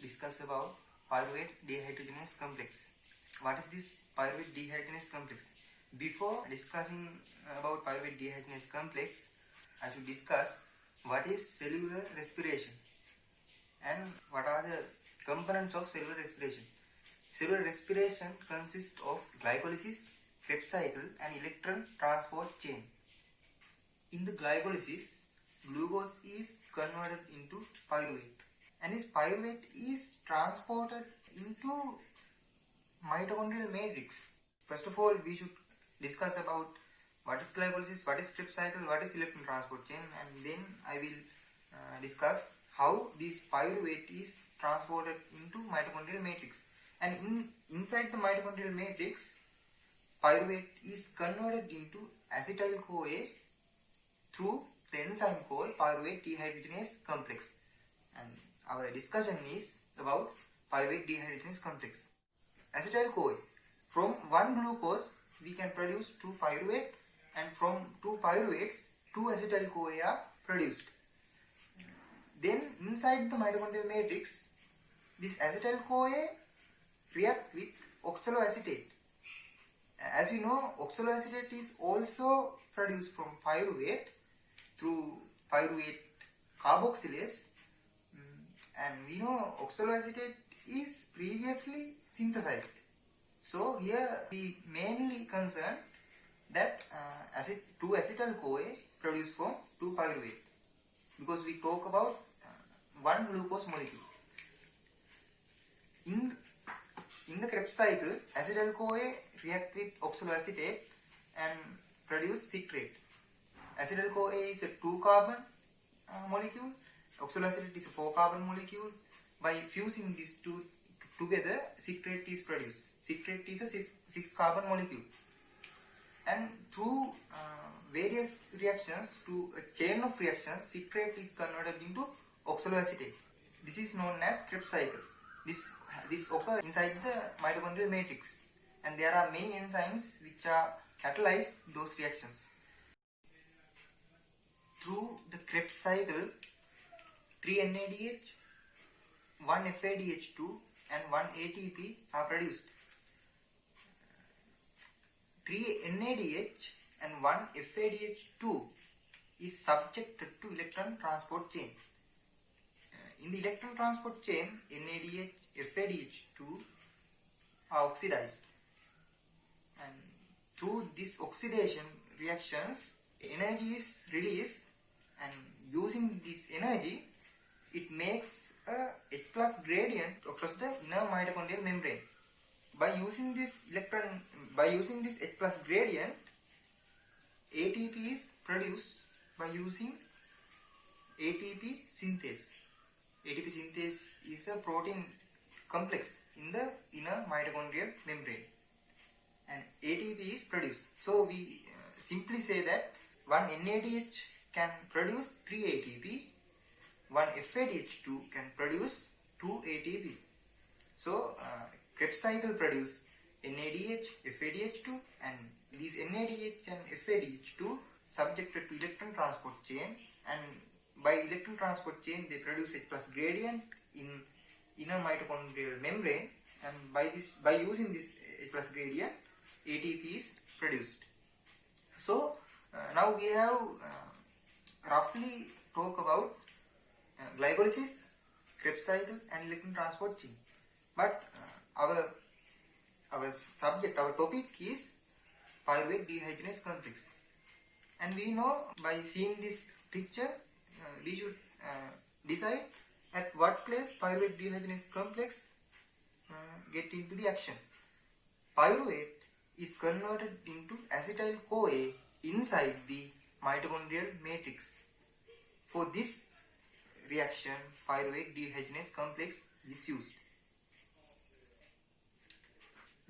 discuss about pyruvate dehydrogenase complex. What is this pyruvate dehydrogenase complex? Before discussing about pyruvate dehydrogenase complex, I should discuss what is cellular respiration and what are the components of cellular respiration. Cellular respiration consists of glycolysis, Krebs cycle and electron transport chain. In the glycolysis, glucose is converted into pyruvate, and this pyruvate is transported into mitochondrial matrix. First of all, we should discuss about what is glycolysis, what is Krebs cycle, what is electron transport chain, and then I will discuss how this pyruvate is transported into mitochondrial matrix. And inside the mitochondrial matrix, pyruvate is converted into acetyl CoA through the enzyme called pyruvate dehydrogenase complex. And our discussion is about pyruvate dehydrogenase complex. Acetyl CoA. From one glucose we can produce 2 pyruvate, and from 2 pyruvates 2 acetyl CoA are produced. Then inside the mitochondrial matrix, this acetyl CoA react with oxaloacetate. As you know, oxaloacetate is also produced from pyruvate through pyruvate carboxylase, and we know oxaloacetate is previously synthesized. So here we mainly concern that 2 acetyl CoA produced from 2 pyruvate, because we talk about one glucose molecule. In the Krebs cycle, acetyl CoA react with oxaloacetate and produce citrate. Acetyl CoA is a 2-carbon molecule, oxaloacetate is a 4-carbon molecule. By fusing these two together, citrate is produced. Citrate is a 6-carbon molecule. And through various reactions, to a chain of reactions, citrate is converted into oxaloacetate. This is known as Krebs cycle. This occurs inside the mitochondrial matrix, and there are many enzymes which are catalyze those reactions. Through the Krebs cycle, 3 NADH, 1 FADH2 and 1 ATP are produced. 3 NADH and 1 FADH2 is subjected to electron transport chain. In the electron transport chain, NADH, FADH2 are oxidized, and through this oxidation reactions, energy is released, and using this energy, it makes a H+ gradient across the inner mitochondrial membrane. By using this H+ gradient, ATP is produced by using ATP synthase. ATP synthase is a protein complex in the inner mitochondrial membrane, and ATP is produced. So we simply say that 1 NADH can produce 3 ATP, 1 FADH2 can produce 2 ATP. So Krebs cycle produce NADH, FADH2, and these NADH and FADH2 subjected to electron transport chain, and by electron transport chain they produce H+ gradient in inner mitochondrial membrane, and by using this H+ gradient, ATP is produced. So now we have roughly talk about glycolysis, Krebs cycle and electron transport chain. But our topic is pyruvate dehydrogenase complex, and we know by seeing this picture we should decide at what place pyruvate dehydrogenase complex get into the action. Pyruvate is converted into acetyl CoA inside the mitochondrial matrix. For this reaction, pyruvate dehydrogenase complex is used.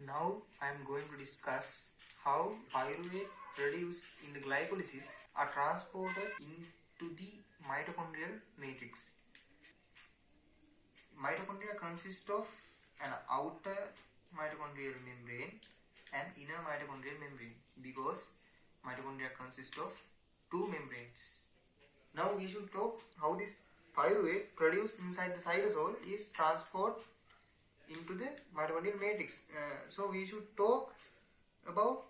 Now I am going to discuss how pyruvate produced in the glycolysis are transported into the mitochondrial matrix. Mitochondria consist of an outer mitochondrial membrane and inner mitochondrial membrane, because mitochondria consist of 2 membranes. Now we should talk how this pyruvate produced inside the cytosol is transported into the mitochondrial matrix. So we should talk about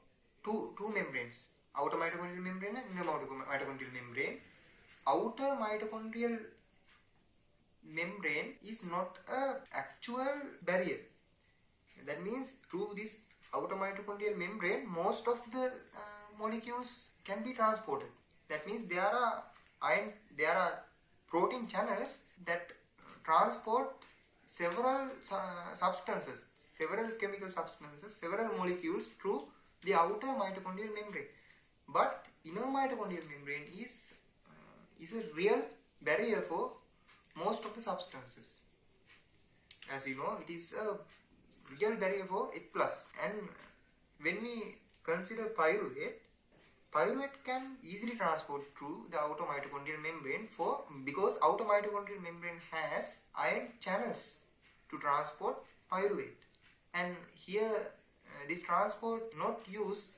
two membranes, outer mitochondrial membrane and inner mitochondrial membrane. Outer mitochondrial membrane is not an actual barrier. That means through this outer mitochondrial membrane, most of the molecules can be transported. That means there are protein channels that transport several substances, several chemical substances, several molecules through the outer mitochondrial membrane. But inner mitochondrial membrane is a real barrier for most of the substances. As you know, it is a real barrier for H+. And when we consider pyruvate can easily transport through the outer mitochondrial membrane because outer mitochondrial membrane has ion channels to transport pyruvate. And here this transport not use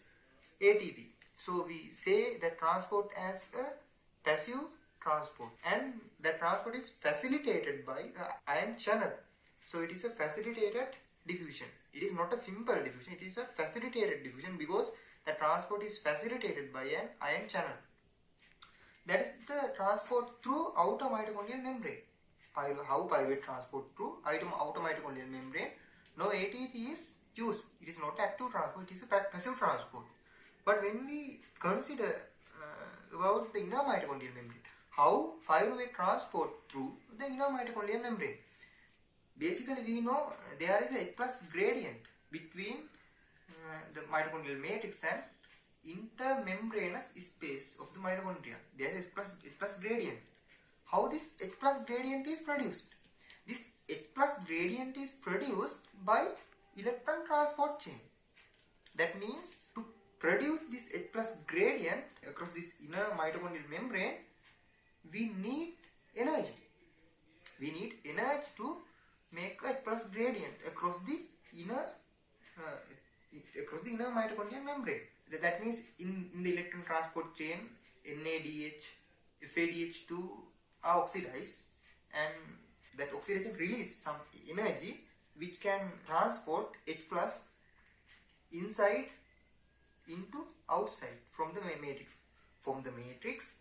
ATP. So we say that transport as a passive transport, and that transport is facilitated by ion channel. So it is a facilitated diffusion. It is not a simple diffusion, it is a facilitated diffusion because the transport is facilitated by an ion channel. That is the transport through outer mitochondrial membrane. How pyruvate transport through outer mitochondrial membrane? No ATP is used. It is not active transport, it is a passive transport. But when we consider about the inner mitochondrial membrane, how pyruvate transport through the inner mitochondrial membrane? Basically, we know there is a H+ gradient between the mitochondrial matrix and intermembranous space of the mitochondria. There is H+ gradient. How this H+ gradient is produced? This H+ gradient is produced by electron transport chain. That means to produce this H+ gradient across this inner mitochondrial membrane, we need energy. We need energy to make a H+ gradient across the inner mitochondrial membrane. That means in the electron transport chain, NADH, FADH2 are oxidized, and that oxidation release some energy which can transport H+ inside into outside from the matrix,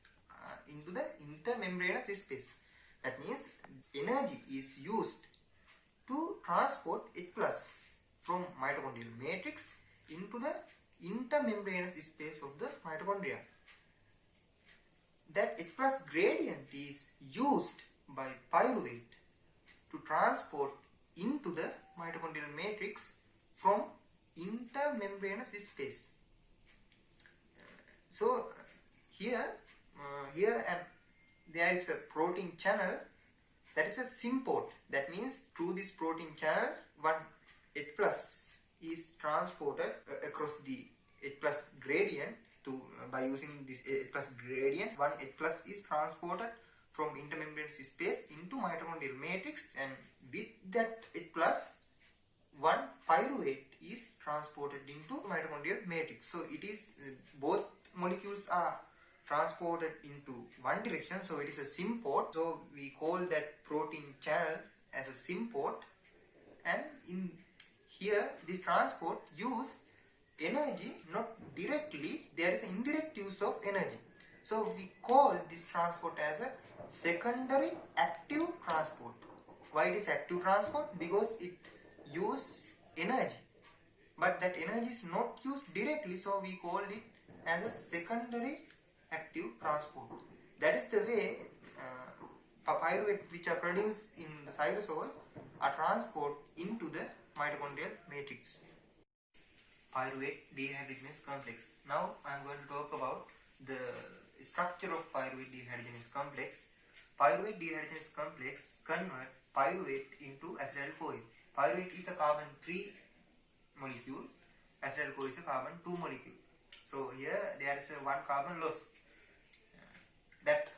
into the intermembranous space. That means energy is used to transport H+ from mitochondrial matrix into the intermembranous space of the mitochondria. That H+ gradient is used by pyruvate to transport into the mitochondrial matrix from intermembranous space. So here and there is a protein channel that is a symport. That means through this protein channel, one H+ is transported across the H+ gradient by using this H+ gradient. One H+ is transported from intermembranous space into mitochondrial matrix, and with that H+, one pyruvate is transported into mitochondrial matrix. So it is both molecules are transported into one direction, so it is a symport. So we call that protein channel as a symport, and in here this transport use energy not directly, there is an indirect use of energy. So we call this transport as a secondary active transport. Why it is active transport? Because it uses energy, but that energy is not used directly, so we call it as a secondary active transport. That is the way pyruvate which are produced in the cytosol are transported into the mitochondrial matrix. Pyruvate dehydrogenase complex. Now I am going to talk about the structure of pyruvate dehydrogenase complex. Pyruvate dehydrogenase complex convert pyruvate into acetyl CoA. Pyruvate is a carbon 3 molecule, acetyl CoA is a carbon 2 molecule. So here there is a one carbon loss. That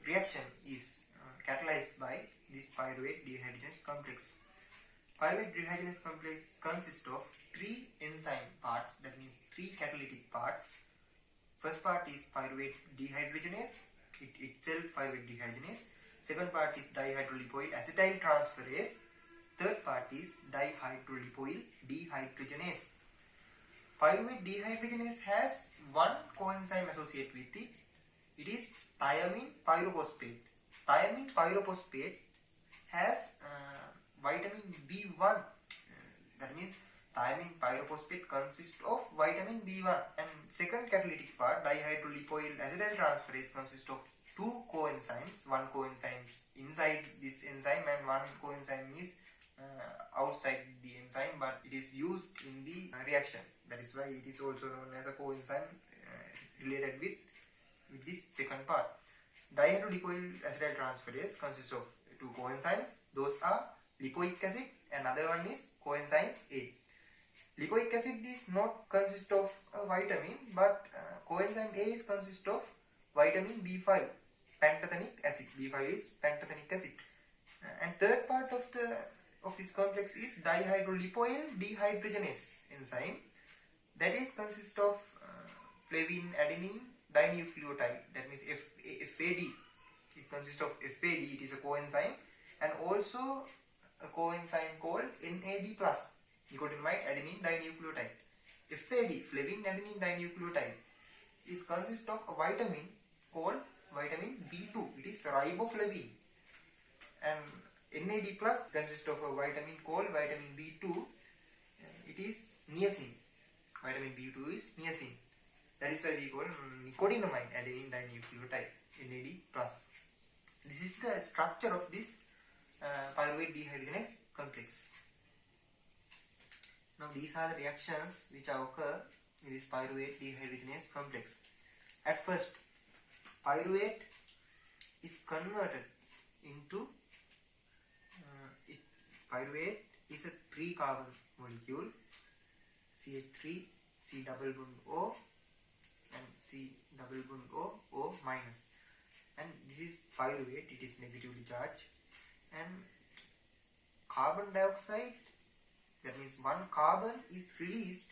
reaction is catalyzed by this pyruvate dehydrogenase complex. Pyruvate dehydrogenase complex consists of 3 enzyme parts, that means 3 catalytic parts. First part is pyruvate dehydrogenase, it itself pyruvate dehydrogenase. second part is dihydrolipoyl acetyl transferase, third part is dihydrolipoyl dehydrogenase. Pyruvate dehydrogenase has one coenzyme associated with it. It is thiamine pyrophosphate. Thiamine pyrophosphate has vitamin B1. That means thiamine pyrophosphate consists of vitamin B1. And second catalytic part, dihydrolipoyl acetyl transferase, consists of two coenzymes. One coenzyme is inside this enzyme and one coenzyme is outside the enzyme, but it is used in the reaction. That is why it is also known as a coenzyme related with this second part. Dihydrolipoyl acetyl transferase consists of two coenzymes. Those are lipoic acid and another one is coenzyme A. Lipoic acid is not consist of a vitamin, but coenzyme A is consist of vitamin B5, pantothenic acid. B5 is pantothenic acid. And third part of this complex is dihydrolipoyl dehydrogenase enzyme. That is consist of flavin adenine dinucleotide. That means FAD. It consists of FAD. It is a coenzyme, and also a coenzyme called NAD+, nicotinamide adenine dinucleotide. FAD, flavin adenine dinucleotide, is consist of a vitamin called vitamin B2. It is riboflavin. And NAD+ consists of a vitamin called vitamin B2. It is niacin. Vitamin B2 is niacin. That is why we call nicotinamide adenine dinucleotide, NAD+. This is the structure of this pyruvate dehydrogenase complex. Now these are the reactions which occur in this pyruvate dehydrogenase complex. At first, pyruvate is converted into pyruvate is a 3-carbon molecule, CH3, C double bond O and C double bond O, O minus. And this is pyruvate, it is negatively charged. And carbon dioxide, that means one carbon is released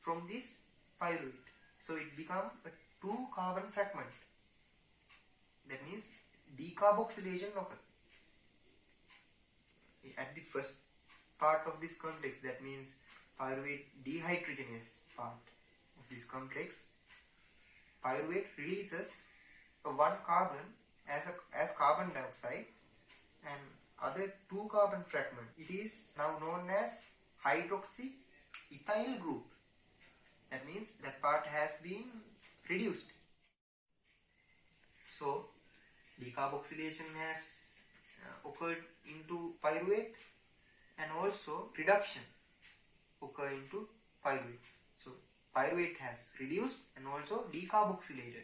from this pyruvate. So it becomes a 2-carbon fragment. That means decarboxylation occurs. At the first part of this complex, that means pyruvate dehydrogenase part of this complex, pyruvate releases a 1 carbon as carbon dioxide and other 2 carbon fragment. It is now known as hydroxyethyl group. That means that part has been reduced. So decarboxylation has occurred into pyruvate, and also reduction occur into pyruvate. So pyruvate has reduced and also decarboxylated.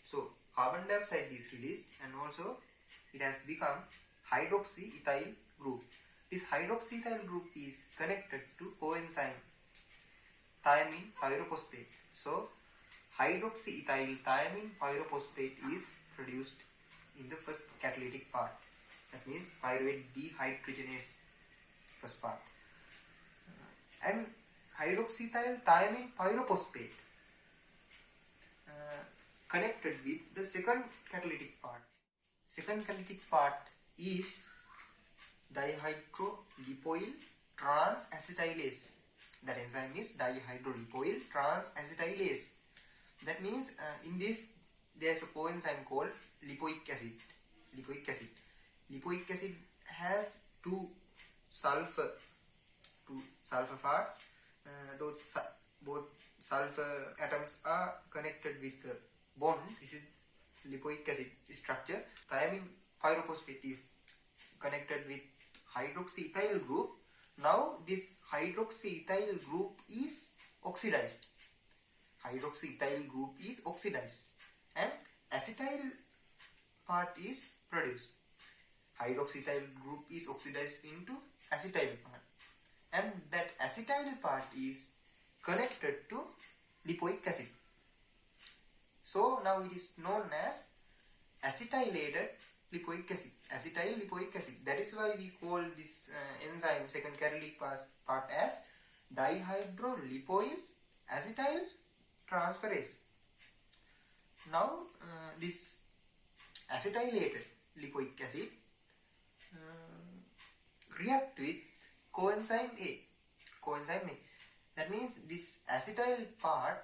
So carbon dioxide is released and also it has become hydroxyethyl group. This hydroxyethyl group is connected to coenzyme thiamine pyrophosphate. So hydroxyethyl thiamine pyrophosphate is produced in the first catalytic part. That means pyruvate dehydrogenase first part. And hydroxyethyl thiamine pyrophosphate connected with the second catalytic part. Second catalytic part is dihydrolipoyl transacetylase. That enzyme is dihydrolipoyl transacetylase. That means in this there is a coenzyme called lipoic acid. Lipoic acid has two sulfur parts. Both sulfur atoms are connected with a bond. This is lipoic acid structure. Thiamine pyrophosphate is connected with hydroxyethyl group. Now this hydroxyethyl group is oxidized. Hydroxyethyl group is oxidized and acetyl part is produced. Hydroxyethyl group is oxidized into acetyl part, and that acetyl part is connected to lipoic acid. So now it is known as acetylated lipoic acid, acetyl lipoic acid. That is why we call this enzyme second catalytic part as dihydrolipoyl acetyl transferase. Now this acetylated lipoic acid react with coenzyme A. Coenzyme A. That means this acetyl part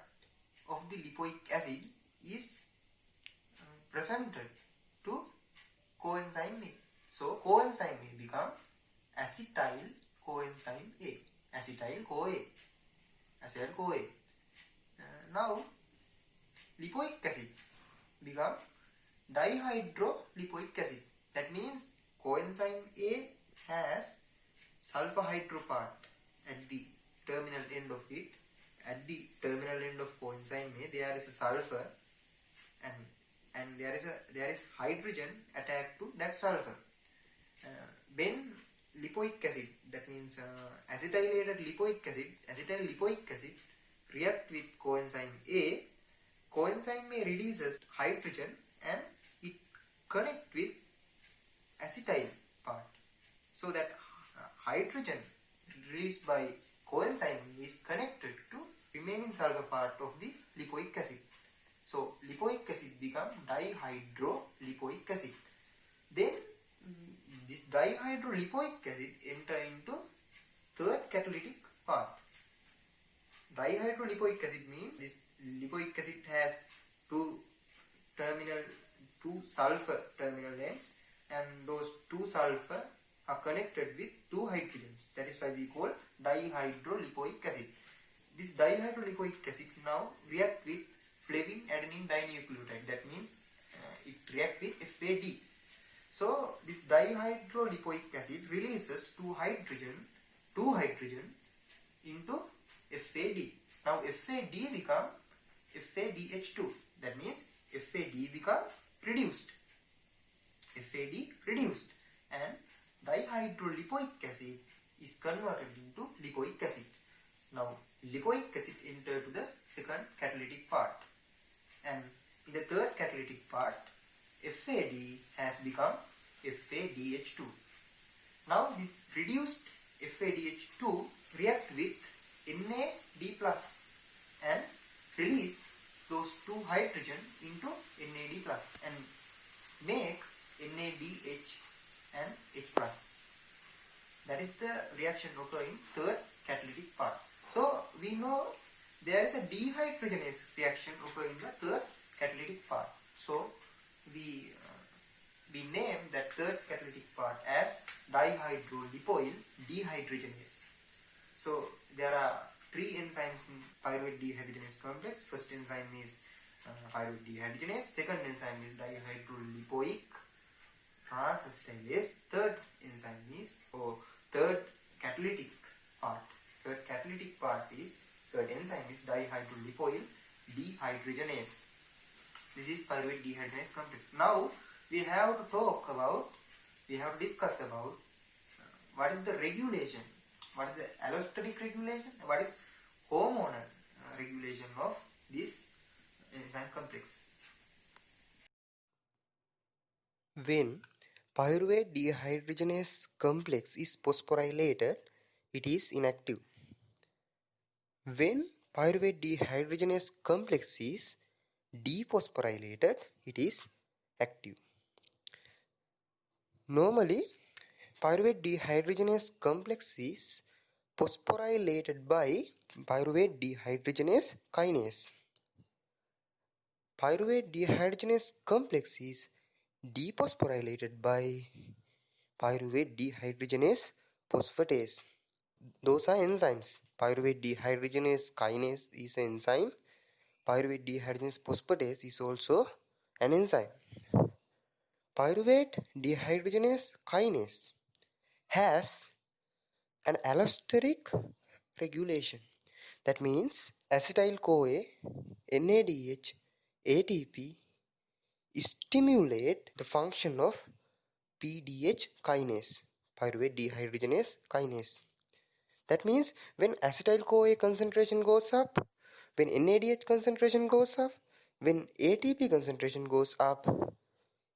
of the lipoic acid is presented to coenzyme A. So coenzyme A become acetyl coenzyme A. Acetyl CoA. Acetyl CoA. Now lipoic acid become dihydrolipoic acid. That means coenzyme A has sulfur hydro part at the terminal end of it. At the terminal end of coenzyme A there is a sulfur and there is hydrogen attached to that sulfur. When lipoic acid, that means acetylated lipoic acid, acetyl lipoic acid react with coenzyme A, coenzyme A releases hydrogen and it connect with acetyl part. So that hydrogen released by coenzyme is connected to remaining sulfur part of the lipoic acid. So lipoic acid become dihydrolipoic acid. Then this dihydrolipoic acid enter into third catalytic part. Dihydrolipoic acid means this lipoic acid has two sulfur terminal ends, and those two sulfur are connected with two hydrogens. That is why we call dihydrolipoic acid. This dihydrolipoic acid now react with flavin adenine dinucleotide. That means it react with FAD. So this dihydrolipoic acid releases two hydrogen into FAD. Now FAD become FADH2. That means FAD become reduced. FAD reduced, and dihydrolipoic acid is converted into lipoic acid. Now lipoic acid enter to the second catalytic part, and in the third catalytic part FAD has become FADH2. Now this reduced FADH2 react with NAD plus and release those two hydrogen into NAD plus and make NADH and H plus. That is the reaction occurring third catalytic part. So we know there is a dehydrogenase reaction occurring in the third catalytic part. So we name that third catalytic part as dihydrolipoyl dehydrogenase. So there are three enzymes in pyruvate dehydrogenase complex. First enzyme is pyruvate dehydrogenase. Second enzyme is dihydrolipoic transacetylase. Third enzyme is third catalytic part. Third enzyme is dihydrolipoyl dehydrogenase. This is pyruvate dehydrogenase complex. Now we have to discuss about what is the regulation, what is the allosteric regulation, what is hormonal regulation of this enzyme complex. When pyruvate dehydrogenase complex is phosphorylated, it is inactive. When pyruvate dehydrogenase complex is dephosphorylated, it is active. Normally, pyruvate dehydrogenase complex is phosphorylated by pyruvate dehydrogenase kinase. Pyruvate dehydrogenase complex is dephosphorylated by pyruvate dehydrogenase phosphatase. Those are enzymes. Pyruvate dehydrogenase kinase is an enzyme. Pyruvate dehydrogenase phosphatase is also an enzyme. Pyruvate dehydrogenase kinase has an allosteric regulation. That means acetyl CoA, NADH, ATP stimulate the function of PDH kinase, pyruvate dehydrogenase kinase. That means when acetyl CoA concentration goes up, when NADH concentration goes up, when ATP concentration goes up,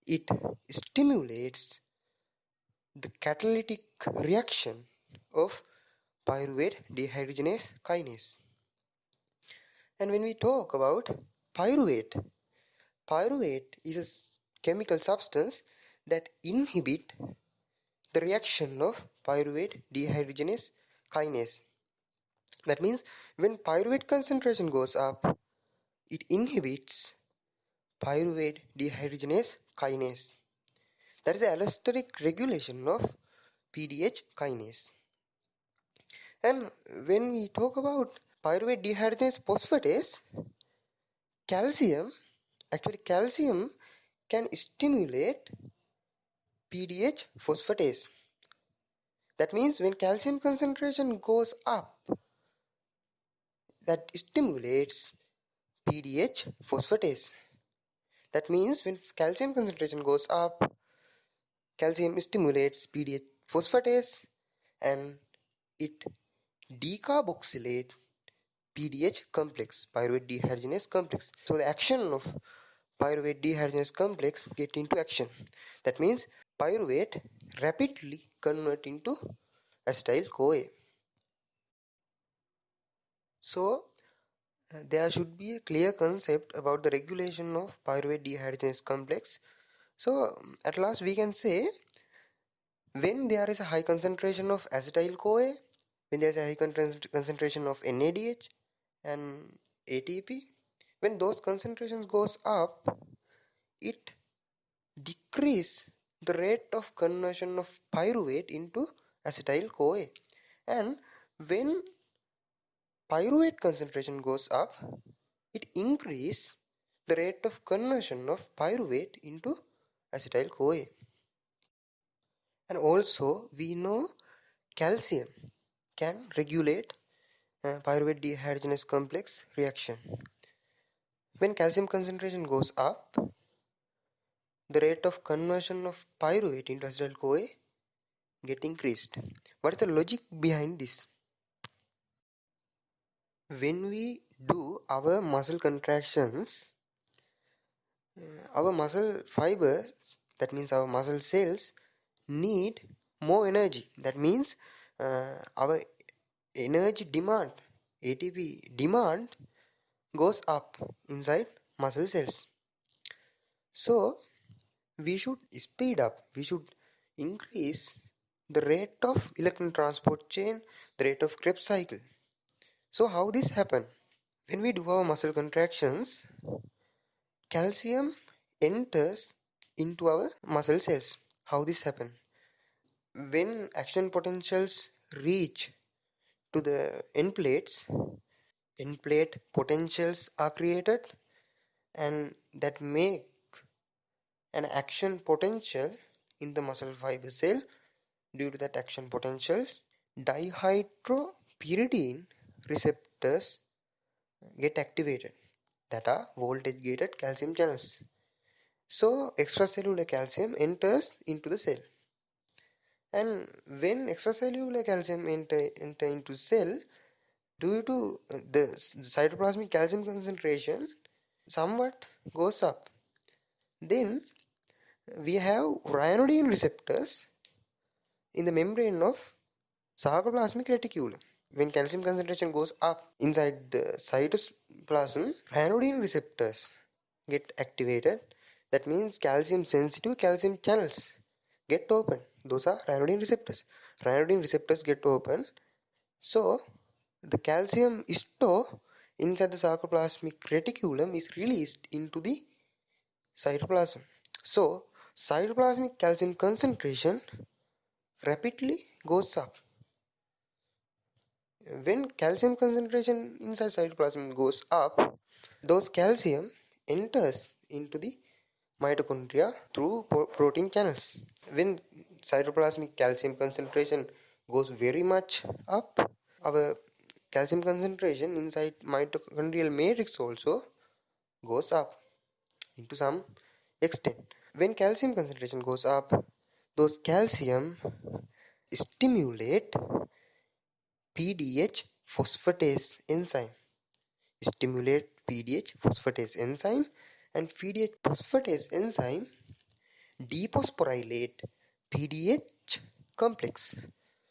it stimulates the catalytic reaction of pyruvate dehydrogenase kinase. And when we talk about pyruvate is chemical substance that inhibit the reaction of pyruvate dehydrogenase kinase. That means when pyruvate concentration goes up, it inhibits pyruvate dehydrogenase kinase. That is the allosteric regulation of PDH kinase. And when we talk about pyruvate dehydrogenase phosphatase, calcium can stimulate PDH phosphatase. That means when calcium concentration goes up, that stimulates PDH phosphatase. That means when calcium concentration goes up, calcium stimulates PDH phosphatase and it decarboxylate PDH complex, pyruvate dehydrogenase complex. So the action of pyruvate dehydrogenase complex get into action. That means pyruvate rapidly convert into acetyl CoA. So there should be a clear concept about the regulation of pyruvate dehydrogenase complex. So at last we can say when there is a high concentration of acetyl CoA, when there is a high concentration of NADH and ATP, when those concentrations goes up, it decrease the rate of conversion of pyruvate into acetyl CoA. And when pyruvate concentration goes up, it increase the rate of conversion of pyruvate into acetyl CoA. And also we know calcium can regulate pyruvate dehydrogenase complex reaction. When calcium concentration goes up, the rate of conversion of pyruvate into acetyl CoA get increased. What is the logic behind this? When we do our muscle contractions, our muscle fibers, that means our muscle cells, need more energy. That means our energy demand, ATP demand, goes up inside muscle cells. So we should speed up, we should increase the rate of electron transport chain, the rate of Krebs cycle. So how this happen? When we do our muscle contractions, calcium enters into our muscle cells. How this happen? When action potentials reach to the end plates, end plate potentials are created and that make an action potential in the muscle fiber cell. Due to that action potential, dihydropyridine receptors get activated, that are voltage gated calcium channels. So extracellular calcium enters into the cell, and when extracellular calcium enter into cell, due to the cytoplasmic calcium concentration somewhat goes up, then we have ryanodine receptors in the membrane of sarcoplasmic reticulum. When calcium concentration goes up inside the cytoplasm, ryanodine receptors get activated. That means calcium sensitive calcium channels get open. Those are ryanodine receptors. Ryanodine receptors get open. So the calcium store inside the sarcoplasmic reticulum is released into the cytoplasm. So cytoplasmic calcium concentration rapidly goes up. When calcium concentration inside cytoplasm goes up, those calcium enters into the mitochondria through protein channels. When cytoplasmic calcium concentration goes very much up, our calcium concentration inside mitochondrial matrix also goes up into some extent. When calcium concentration goes up, those calcium stimulate PDH phosphatase enzyme. Stimulate PDH phosphatase enzyme, and PDH phosphatase enzyme dephosphorylate PDH complex.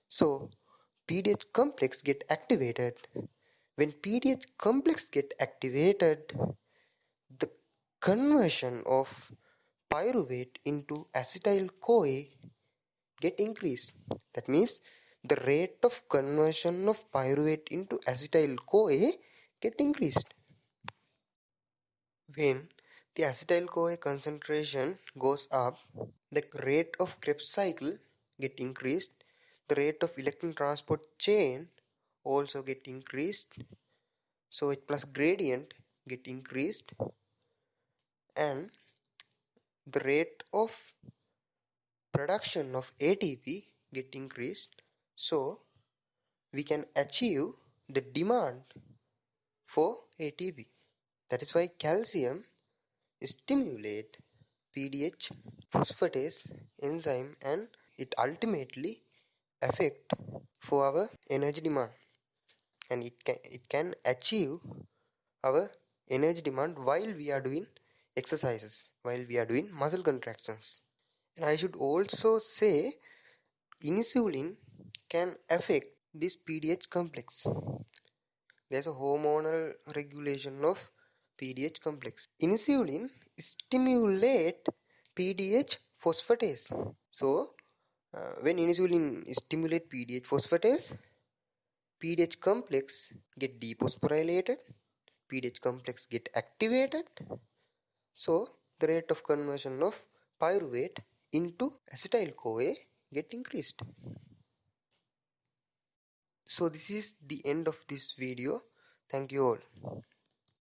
So PDH complex get activated. When PDH complex get activated, the conversion of pyruvate into acetyl CoA get increased. That means the rate of conversion of pyruvate into acetyl CoA get increased. When the acetyl CoA concentration goes up, the rate of Krebs cycle get increased, the rate of electron transport chain also get increased, so H plus gradient get increased, and the rate of production of ATP get increased, so we can achieve the demand for ATP. That is why calcium stimulate PDH phosphatase enzyme, and it ultimately affect for our energy demand, and it can achieve our energy demand while we are doing exercises, while we are doing muscle contractions. And I should also say insulin can affect this PDH complex. There's a hormonal regulation of PDH complex. Insulin stimulate PDH phosphatase. So, when insulin stimulate PDH phosphatase, PDH complex get dephosphorylated, PDH complex get activated. So, the rate of conversion of pyruvate into acetyl CoA get increased. So this is the end of this video. Thank you all.